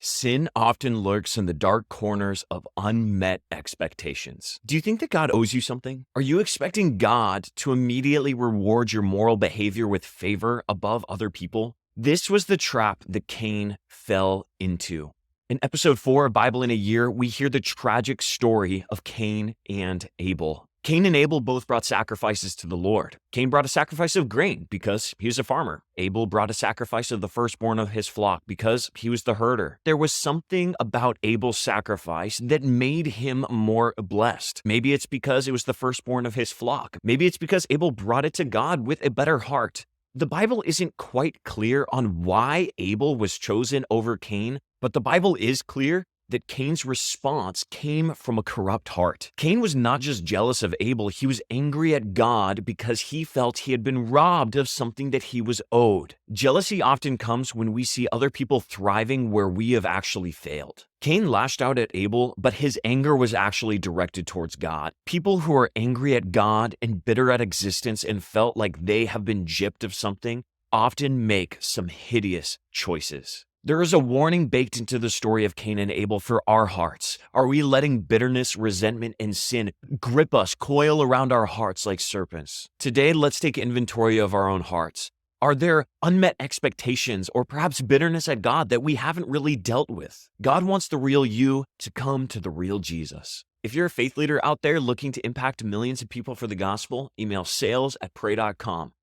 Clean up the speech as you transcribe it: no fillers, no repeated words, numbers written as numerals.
Sin often lurks in the dark corners of unmet expectations. Do you think that God owes you something? Are you expecting God to immediately reward your moral behavior with favor above other people? This was the trap that Cain fell into. In episode 4 of Bible in a Year, we hear the tragic story of Cain and Abel. Cain and Abel both brought sacrifices to the Lord. Cain brought a sacrifice of grain because he was a farmer. Abel brought a sacrifice of the firstborn of his flock because he was the herder. There was something about Abel's sacrifice that made him more blessed. Maybe it's because it was the firstborn of his flock. Maybe it's because Abel brought it to God with a better heart. The Bible isn't quite clear on why Abel was chosen over Cain, but the Bible is clear that Cain's response came from a corrupt heart. Cain was not just jealous of Abel, he was angry at God because he felt he had been robbed of something that he was owed. Jealousy often comes when we see other people thriving where we have actually failed. Cain lashed out at Abel, but his anger was actually directed towards God. People who are angry at God and bitter at existence and felt like they have been gypped of something often make some hideous choices. There is a warning baked into the story of Cain and Abel for our hearts. Are we letting bitterness, resentment, and sin grip us, coil around our hearts like serpents? Today, let's take inventory of our own hearts. Are there unmet expectations or perhaps bitterness at God that we haven't really dealt with? God wants the real you to come to the real Jesus. If you're a faith leader out there looking to impact millions of people for the gospel, email sales@pray.com.